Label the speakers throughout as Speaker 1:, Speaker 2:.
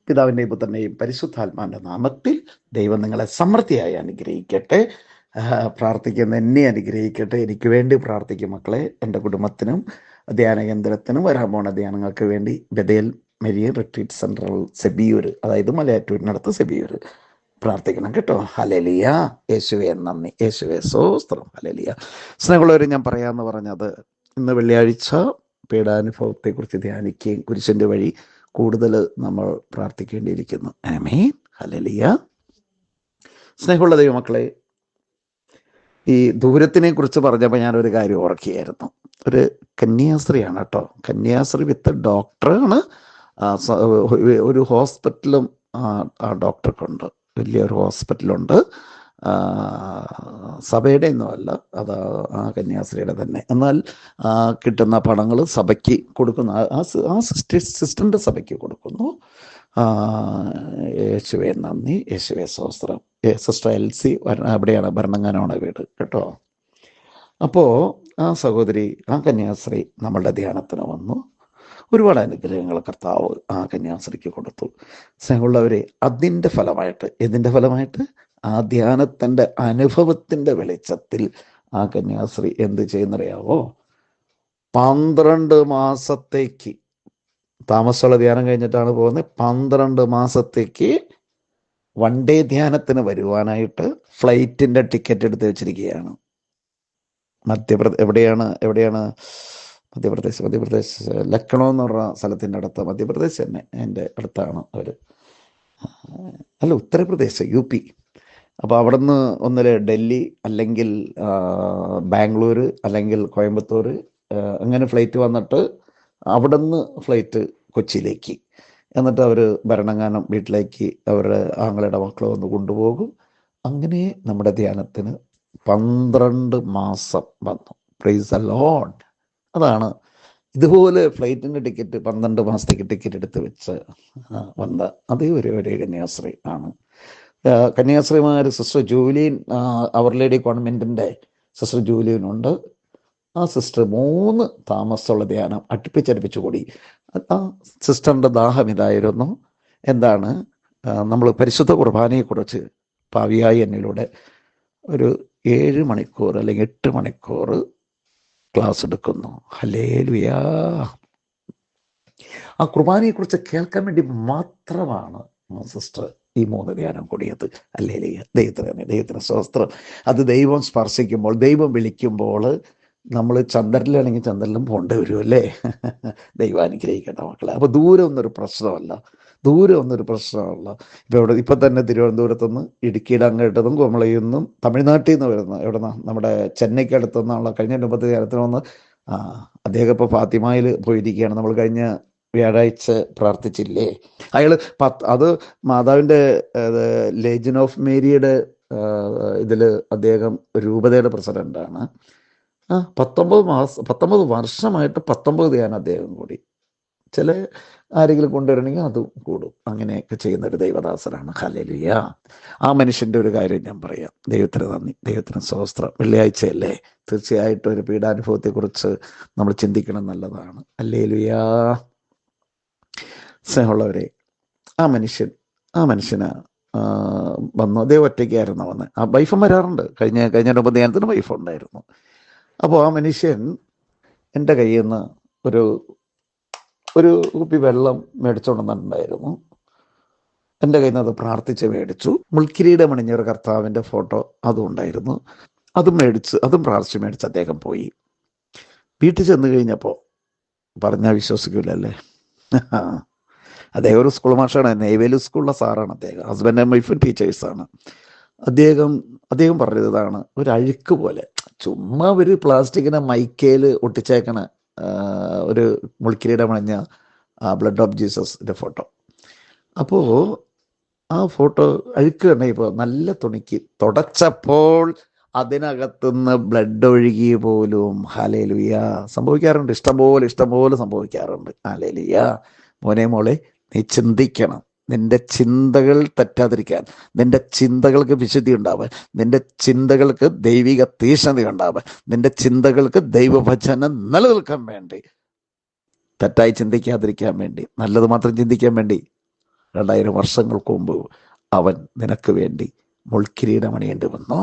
Speaker 1: പിതാവിൻ്റെയും പുത്രൻ്റെയും പരിശുദ്ധാത്മാവിൻ്റെ നാമത്തിൽ ദൈവം നിങ്ങളെ സമൃദ്ധിയായി അനുഗ്രഹിക്കട്ടെ. പ്രാർത്ഥിക്കുന്ന എന്നെ അനുഗ്രഹിക്കട്ടെ. എനിക്ക് വേണ്ടി പ്രാർത്ഥിക്കും മക്കളെ. എൻ്റെ കുടുംബത്തിനും ധ്യാന കേന്ദ്രത്തിനും വരാൻ പോണ ധ്യാനങ്ങൾക്ക് വേണ്ടി Bethel Marion retreat central Sebiyur, അതായത് മലയാറ്റൂരിനടുത്ത് സെബിയൂർ, പ്രാർത്ഥിക്കണം കേട്ടോ. ഹല്ലേലൂയ. യേശുവേ നന്ദി, യേശുവേ സ്തോത്രം. ഹല്ലേലൂയ. സ്നേഹമുള്ളവർ, ഞാൻ പറയാമെന്ന് പറഞ്ഞത് ഇന്ന് വെള്ളിയാഴ്ച പീഡാനുഭവത്തെക്കുറിച്ച് ധ്യാനിക്കുകയും കുരിശിൻ്റെ വഴി കൂടുതൽ നമ്മൾ പ്രാർത്ഥിക്കേണ്ടിയിരിക്കുന്നു. ആമേൻ. ഹല്ലേലൂയ. സ്നേഹമുള്ള ദൈവമക്കളെ, ഈ ദൂരത്തിനെ കുറിച്ച് പറഞ്ഞപ്പോൾ ഞാനൊരു കാര്യം ഓർക്കുകയായിരുന്നു. ഒരു കന്യാസ്ത്രീയാണ് കേട്ടോ. കന്യാസ്ത്രീ വിത്ത് ഡോക്ടറാണ്. ഒരു ഹോസ്പിറ്റലും ആ ഡോക്ടർക്കുണ്ട്. വലിയൊരു ഹോസ്പിറ്റലുണ്ട്. സഭയുടെ ഒന്നുമല്ല, അത് ആ കന്യാസ്ത്രീയുടെ തന്നെ. എന്നാൽ കിട്ടുന്ന പണങ്ങൾ സഭയ്ക്ക് കൊടുക്കുന്നു. ആ സിസ്റ്ററിൻ്റെ സഭയ്ക്ക് കൊടുക്കുന്നു. യേശുവേ നന്ദി, യേശുവേ സ്തോത്രം. സിസ്റ്റർ എൽസി അവിടെയാണ്, ഭരണങ്ങാനാണ് വീട് കേട്ടോ. അപ്പോൾ ആ സഹോദരി, ആ കന്യാസ്ത്രീ നമ്മളുടെ ധ്യാനത്തിന് വന്നു. ഒരുപാട് അനുഗ്രഹങ്ങൾ കർത്താവ് ആ കന്യാസ്ത്രീക്ക് കൊടുത്തു. സ്നേഹമുള്ളവരെ, അതിൻ്റെ ഫലമായിട്ട്, ഇതിൻ്റെ ഫലമായിട്ട് ആ ധ്യാനത്തിൻ്റെ അനുഭവത്തിൻ്റെ വെളിച്ചത്തിൽ ആ കന്യാസ്ത്രീ എന്ത് ചെയ്യുന്നറിയാവോ? 12 മാസത്തേക്ക്, താമസമുള്ള ധ്യാനം കഴിഞ്ഞിട്ടാണ് പോകുന്നത്, 12 മാസത്തേക്ക് വൺ ഡേ ധ്യാനത്തിന് വരുവാനായിട്ട് ഫ്ലൈറ്റിൻ്റെ ടിക്കറ്റ് എടുത്ത് വെച്ചിരിക്കുകയാണ്. എവിടെയാണ് മധ്യപ്രദേശ് ലക്നൗ എന്ന് പറഞ്ഞ സ്ഥലത്തിൻ്റെ അടുത്ത്, മധ്യപ്രദേശ് തന്നെ, എൻ്റെ അടുത്താണ് അവർ. അല്ല, ഉത്തർപ്രദേശ്, UP. അപ്പോൾ അവിടെ നിന്ന് ഒന്നില് ഡൽഹി, അല്ലെങ്കിൽ ബാംഗ്ലൂർ, അല്ലെങ്കിൽ കോയമ്പത്തൂർ, അങ്ങനെ ഫ്ലൈറ്റ് വന്നിട്ട് അവിടെ നിന്ന് ഫ്ലൈറ്റ് കൊച്ചിയിലേക്ക്, എന്നിട്ട് അവർ ഭരണങ്ങാനം വീട്ടിലേക്ക് അവരുടെ ആങ്ങളുടെ മക്കളെ ഒന്ന് കൊണ്ടുപോകും. അങ്ങനെ നമ്മുടെ ധ്യാനത്തിന് 12 മാസം വന്നു. Praise the Lord. അതാണ് ഇതുപോലെ ഫ്ലൈറ്റിൻ്റെ ടിക്കറ്റ് 12 മാസത്തേക്ക് ടിക്കറ്റ് എടുത്ത് വെച്ച് വന്ന അതേ ഒരു കന്യാസ്ത്രീ ആണ്. കന്യാസ്ത്രീമാർ സിസ്റ്റർ ജൂലിയൻ, അവർ ലേഡി കോൺവെൻറ്റിൻ്റെ സിസ്റ്റർ ജൂലിയനുണ്ട്. ആ സിസ്റ്റർ 3 താമസമുള്ള ധ്യാനം അടുപ്പിച്ചടുപ്പിച്ച് കൂടി. ആ സിസ്റ്ററിൻ്റെ ദാഹം ഇതായിരുന്നു. എന്താണ്? നമ്മൾ പരിശുദ്ധ കുർബാനയെക്കുറിച്ച് പാവിയായി എന്നിലൂടെ ഒരു 7 മണിക്കൂർ അല്ലെങ്കിൽ 8 മണിക്കൂർ ക്ലാസ് എടുക്കുന്നു. ഹല്ലേലൂയാ. ആ കുർബാനയെക്കുറിച്ച് കേൾക്കാൻ വേണ്ടി മാത്രമാണ് സിസ്റ്റർ ഈ 3 ധ്യാനം കൂടിയത്. ഹല്ലേലൂയ. ദൈവത്തിന് സ്തോത്രം. അത് ദൈവം സ്പർശിക്കുമ്പോൾ, ദൈവം വിളിക്കുമ്പോൾ നമ്മൾ ചന്ദ്രനിലാണെങ്കിൽ ചന്ദ്രനിലും പോകേണ്ടി വരും അല്ലേ? ദൈവം അനുഗ്രഹിക്കട്ടെ മക്കളെ. അപ്പോൾ ദൂരം ഒന്നൊരു പ്രശ്നമല്ല. ഇപ്പം തന്നെ തിരുവനന്തപുരത്തുനിന്ന്, ഇടുക്കിയുടെ അങ്ങോട്ടതും, കുമളിയിൽ നിന്നും, തമിഴ്നാട്ടിൽ നിന്ന് വരുന്ന, നമ്മുടെ ചെന്നൈക്ക് അടുത്തുനിന്നുള്ള കഴിഞ്ഞ 30 ധ്യാനത്തിന് വന്ന് അദ്ദേഹം ഇപ്പോൾ ഫാത്തിമയിൽ പോയിരിക്കുകയാണ്. നമ്മൾ കഴിഞ്ഞ വ്യാഴാഴ്ച പ്രാർത്ഥിച്ചില്ലേ? അയാൾ അത് മാതാവിൻ്റെ ലേജൻ ഓഫ് മേരിയുടെ ഇതിൽ അദ്ദേഹം രൂപതയുടെ പ്രസിഡൻ്റാണ്. 19 വർഷമായിട്ട് 19 ധ്യാനം അദ്ദേഹം കൂടി. ചില ആരെങ്കിലും കൊണ്ടുവരണമെങ്കിൽ അതും കൂടും. അങ്ങനെയൊക്കെ ചെയ്യുന്നൊരു ദൈവദാസനാണ്. ഹല്ലേലൂയ. ആ മനുഷ്യൻ്റെ ഒരു കാര്യം ഞാൻ പറയാം. ദൈവത്തിന് നന്ദി, ദൈവത്തിന് സ്തോത്രം. വെള്ളിയാഴ്ചയല്ലേ, തീർച്ചയായിട്ടും ഒരു പീഡാനുഭവത്തെക്കുറിച്ച് നമ്മൾ ചിന്തിക്കണം, നല്ലതാണ്. ഹല്ലേലൂയ. സ്നേഹമുള്ളവരെ, ആ മനുഷ്യന് വന്നു. അദ്ദേഹം ഒറ്റയ്ക്കായിരുന്നു വന്ന്. ആ വൈഫും വരാറുണ്ട്. കഴിഞ്ഞ ഉപധ്യാനത്തിന് വൈഫ് ഉണ്ടായിരുന്നു. അപ്പോൾ ആ മനുഷ്യൻ എൻ്റെ കയ്യിൽ നിന്ന് ഒരു കുപ്പി വെള്ളം മേടിച്ചുകൊണ്ടുവന്നിട്ടുണ്ടായിരുന്നു. എൻ്റെ കയ്യിൽ നിന്ന് അത് പ്രാർത്ഥിച്ച് മേടിച്ചു. മുൾക്കിരീടം അണിഞ്ഞൊരു കർത്താവിൻ്റെ ഫോട്ടോ അതും ഉണ്ടായിരുന്നു. അതും പ്രാർത്ഥിച്ച് മേടിച്ച് അദ്ദേഹം പോയി. വീട്ടിൽ ചെന്ന് കഴിഞ്ഞപ്പോൾ പറഞ്ഞാൽ വിശ്വസിക്കില്ലല്ലേ, അദ്ദേഹം ഒരു സ്കൂൾ മാഷാണ്. നെയ്വേലി സ്കൂളിലെ സാറാണ് അദ്ദേഹം. ഹസ്ബൻഡ് ആൻഡ് വൈഫ് ടീച്ചേഴ്സാണ്. അദ്ദേഹം പറഞ്ഞതാണ്, ഒരു അഴുക്ക് പോലെ ചുമ്മാ ഒരു പ്ലാസ്റ്റിക്കിനെ മൈക്കയിൽ ഒട്ടിച്ചേക്കണ ഒരു മുൾക്കിരീടം അണിഞ്ഞ ബ്ലഡ് ഓഫ് ജീസസിൻ്റെ ഫോട്ടോ. അപ്പോൾ ആ ഫോട്ടോ അഴുക്ക് കണ്ടപ്പോൾ നല്ല തുണിക്ക് തുടച്ചപ്പോൾ അതിനകത്തുനിന്ന് ബ്ലഡ് ഒഴുകിയ പോലും. ഹല്ലേലൂയ. സംഭവിക്കാറുണ്ട്, ഇഷ്ടംപോലെ സംഭവിക്കാറുണ്ട്. ഹല്ലേലൂയ. മോനെ, നീ ചിന്തിക്കണം. നിന്റെ ചിന്തകൾ തെറ്റാതിരിക്കാൻ, നിന്റെ ചിന്തകൾക്ക് വിശുദ്ധി ഉണ്ടാവാൻ, നിന്റെ ചിന്തകൾക്ക് ദൈവിക തീഷ്ണത ഉണ്ടാവാൻ, നിന്റെ ചിന്തകൾക്ക് ദൈവവചനം നിലനിൽക്കാൻ വേണ്ടി, തെറ്റായി ചിന്തിക്കാതിരിക്കാൻ വേണ്ടി, നല്ലത് മാത്രം ചിന്തിക്കാൻ വേണ്ടി 2000 വർഷങ്ങൾക്ക് മുമ്പ് അവൻ നിനക്ക് വേണ്ടി മുൾക്കിരീടം അണിയേണ്ടി വന്നോ.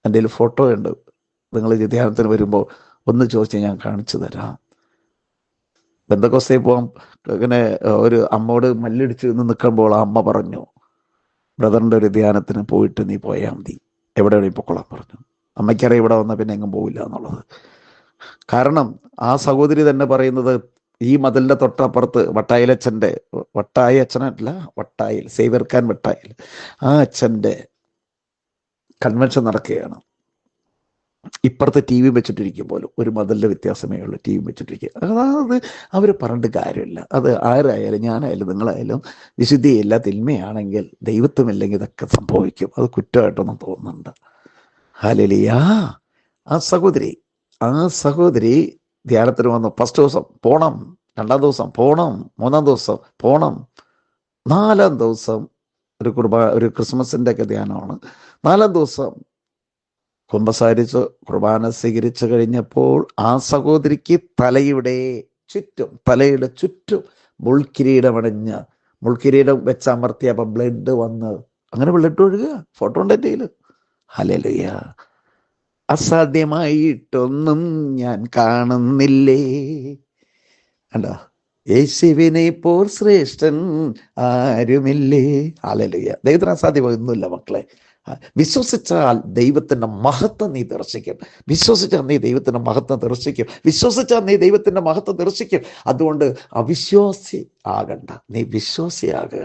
Speaker 1: എൻ്റെ കയ്യിൽ ഫോട്ടോ ഉണ്ട്. നിങ്ങൾ ഈ ധ്യാനത്തിന് വരുമ്പോൾ ഒന്ന് ചോദിച്ചാൽ ഞാൻ കാണിച്ചു തരാം. ബന്ധക്കോസ്തയിൽ പോകാൻ ഇങ്ങനെ ഒരു അമ്മോട് മല്ലിടിച്ച് നിന്ന് നിൽക്കുമ്പോൾ ആ അമ്മ പറഞ്ഞു, ബ്രദറിൻ്റെ ഒരു ധ്യാനത്തിന് പോയിട്ട് നീ പോയാൽ മതി, എവിടെയാണ് പൊക്കോളാൻ പറഞ്ഞു. അമ്മയ്ക്കറിയാം ഇവിടെ വന്നാൽ പിന്നെ എങ്ങും പോവില്ല എന്നുള്ളത്. കാരണം ആ സഹോദരി തന്നെ പറയുന്നത്, ഈ മതിലിൻ്റെ തൊട്ടപ്പുറത്ത് വട്ടായിലച്ഛൻ്റെ, വട്ടായി അച്ഛനല്ല, വട്ടായിൽ സേവ്യർ ഖാൻ വട്ടായിൽ, ആ അച്ഛൻ്റെ കൺവെൻഷൻ നടക്കുകയാണ്. ഇപ്പുറത്തെ ടി വി വെച്ചിട്ടിരിക്കും പോലും, ഒരു മതിലിൻ്റെ വ്യത്യാസമേ ഉള്ളൂ, ടി വി വെച്ചിട്ടിരിക്കുക. അതായത് അവർ പറഞ്ഞിട്ട് കാര്യമില്ല. അത് ആരായാലും, ഞാനായാലും നിങ്ങളായാലും വിശുദ്ധിയില്ല, തിന്മയാണെങ്കിൽ ദൈവത്വമില്ലെങ്കിൽ ഇതൊക്കെ സംഭവിക്കും. അത് കുറ്റമായിട്ടൊന്നും തോന്നുന്നുണ്ട്. ഹല്ലേലൂയ. ആ സഹോദരി ധ്യാനത്തിന് വന്നു. ഫസ്റ്റ് ദിവസം പോണം, 2ാം ദിവസം പോണം, 3ാം ദിവസം പോണം, 4ാം ദിവസം ഒരു ക്രിസ്മസിൻ്റെ ഒക്കെ ധ്യാനമാണ്. 4ാം ദിവസം കുമ്പസാരിച്ച് കുർബാന സ്വീകരിച്ചു കഴിഞ്ഞപ്പോൾ ആ സഹോദരിക്ക് തലയുടെ ചുറ്റും മുൾക്കിരീടമണിഞ്ഞ്, മുൾക്കിരീടം വെച്ചമർത്തിയപ്പോൾ ബ്ലഡ് വന്ന്, അങ്ങനെ ബ്ലഡ് ഒഴുകുക. ഫോട്ടോ ഉണ്ട് എൻ്റെ കയ്യിൽ. ഹല്ലേലൂയ. അസാധ്യമായിട്ടൊന്നും ഞാൻ കാണുന്നില്ലേ. അല്ല, യേശുവിനെ പോൽ ശ്രേഷ്ഠൻ ആരുമില്ലേ. ഹല്ലേലൂയ. ദൈവത്തിന് അസാധ്യമൊന്നുമില്ല മക്കളെ. വിശ്വസിച്ചാൽ ദൈവത്തിൻ്റെ മഹത്വം നീ ദർശിക്കും. വിശ്വസിച്ചാൽ നീ ദൈവത്തിൻ്റെ മഹത്വം ദർശിക്കും. അതുകൊണ്ട് അവിശ്വാസി ആകണ്ട, നീ വിശ്വാസിയാകുക.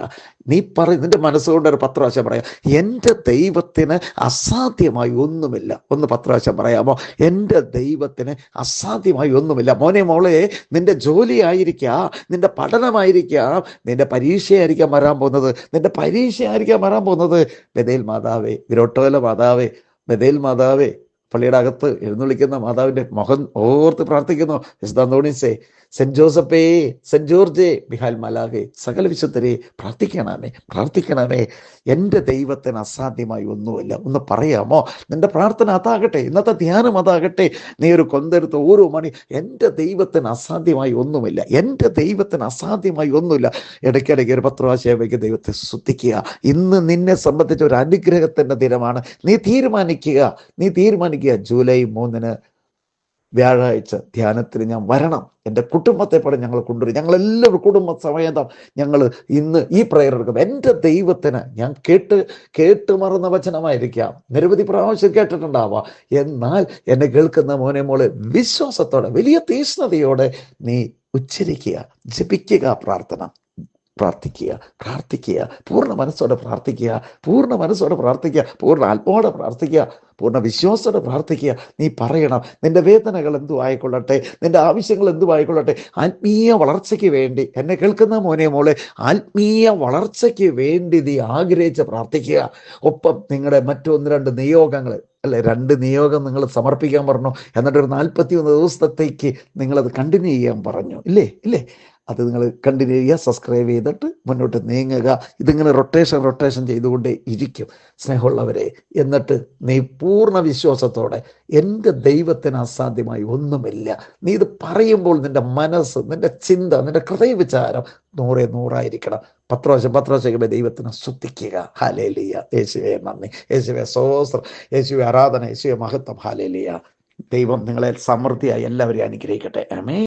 Speaker 1: നീ നിന്റെ മനസ്സുകൊണ്ട് ഒരു 10 പ്രാവശ്യം പറയാം, എൻ്റെ ദൈവത്തിന് അസാധ്യമായി ഒന്നുമില്ല. ഒന്ന് 10 പ്രാവശ്യം പറയാമോ? എൻ്റെ ദൈവത്തിന് അസാധ്യമായി ഒന്നുമില്ല. മോനെ മോളെ, നിന്റെ ജോലി ആയിരിക്കാം, നിന്റെ പഠനമായിരിക്കാം, നിന്റെ പരീക്ഷയായിരിക്കാം വരാൻ പോകുന്നത്. ബഥേൽ മാതാവേ, വിരോട്ടോല മാതാവേ, ബഥേൽ മാതാവേ, പള്ളിയുടെ അകത്ത് എഴുന്നള്ളിക്കുന്ന മാതാവിൻ്റെ മുഖം ഓർത്ത് പ്രാർത്ഥിക്കുന്നു. വിശുദ്ധ അന്തോണീസേ, സെന്റ് ജോസഫേ, സെന്റ് ജോർജേ, മിഹാൽ മലാഖേ, സകല വിശുദ്ധരെ പ്രാർത്ഥിക്കണമേ. എൻ്റെ ദൈവത്തിന് അസാധ്യമായി ഒന്നുമില്ല. ഒന്ന് പറയാമോ? നിന്റെ പ്രാർത്ഥന അതാകട്ടെ, ഇന്നത്തെ ധ്യാനം അതാകട്ടെ. നീ ഒരു കൊന്തെടുത്ത് ഓരോ മണി, എൻ്റെ ദൈവത്തിന് അസാധ്യമായി ഒന്നുമില്ല, ഇടയ്ക്കിടയ്ക്ക് ഒരു 10 പ്രാവശ്യം ദൈവത്തെ സ്തുതിക്കുക. ഇന്ന് നിന്നെ സംബന്ധിച്ച ഒരു അനുഗ്രഹത്തിൻ്റെ ദിനമാണ്. നീ തീരുമാനിക്കുക ജൂലൈ 3 വ്യാഴാഴ്ച ധ്യാനത്തിന് ഞാൻ വരണം. എൻ്റെ കുടുംബത്തെ ഞങ്ങൾ കൊണ്ടുവരും. ഞങ്ങളെല്ലാവരും കുടുംബ സമേതം ഞങ്ങൾ ഇന്ന് ഈ പ്രയർ എടുക്കും. എൻ്റെ ദൈവത്തിന് ഞാൻ കേട്ട് മറന്ന വചനമായിരിക്കാം, നിരവധി പ്രാവശ്യം കേട്ടിട്ടുണ്ടാവാം. എന്നാൽ എന്നെ കേൾക്കുന്ന മോനെ മോളെ, വിശ്വാസത്തോടെ, വലിയ തീഷ്ണതയോടെ നീ ഉച്ചരിക്കുക, ജപിക്കുക, പ്രാർത്ഥിക്കുക, പൂർണ്ണ മനസ്സോടെ പ്രാർത്ഥിക്കുക, പൂർണ്ണ ആത്മാവോടെ പ്രാർത്ഥിക്കുക, പൂർണ്ണ വിശ്വാസത്തോടെ പ്രാർത്ഥിക്കുക. നീ പറയണം, നിന്റെ വേദനകൾ എന്തു ആയിക്കൊള്ളട്ടെ, നിന്റെ ആവശ്യങ്ങൾ എന്തു ആയിക്കൊള്ളട്ടെ, ആത്മീയ വളർച്ചയ്ക്ക് വേണ്ടി, എന്നെ കേൾക്കുന്ന മോനെ മോളെ, ആത്മീയ വളർച്ചയ്ക്ക് വേണ്ടി നീ ആഗ്രഹിച്ച് പ്രാർത്ഥിക്കുക. ഒപ്പം നിങ്ങളുടെ മറ്റു 1-2 നിയോഗങ്ങൾ, 2 നിയോഗം നിങ്ങൾ സമർപ്പിക്കാൻ പറഞ്ഞു. എന്നിട്ടൊരു 41 ദിവസത്തേക്ക് നിങ്ങളത് കണ്ടിന്യൂ ചെയ്യാൻ പറഞ്ഞു. ഇല്ലേ? അത് നിങ്ങൾ കണ്ടിന്യൂ ചെയ്യുക, സബ്സ്ക്രൈബ് ചെയ്തിട്ട് മുന്നോട്ട് നീങ്ങുക. ഇതിങ്ങനെ റൊട്ടേഷൻ ചെയ്തുകൊണ്ടേ ഇരിക്കും സ്നേഹമുള്ളവരെ. എന്നിട്ട് നീ പൂർണ്ണ വിശ്വാസത്തോടെ, എൻ്റെ ദൈവത്തിന് അസാധ്യമായി ഒന്നുമില്ല. നീ ഇത് പറയുമ്പോൾ നിന്റെ മനസ്സ്, നിന്റെ ചിന്ത, നിന്റെ ഹൃദയവിചാരം 100% 10 പ്രാവശ്യം ദൈവത്തിന് സ്തുതിക്കുക. ഹല്ലേലൂയ. യേശുവേ നന്ദി, യേശുവേ സ്തോത്രം, യേശുവേ ആരാധന, യേശുവേ മഹത്വം. ഹല്ലേലൂയ. ദൈവം നിങ്ങളെ സമൃദ്ധിയായി എല്ലാവരെയും അനുഗ്രഹിക്കട്ടെ. ആമേൻ.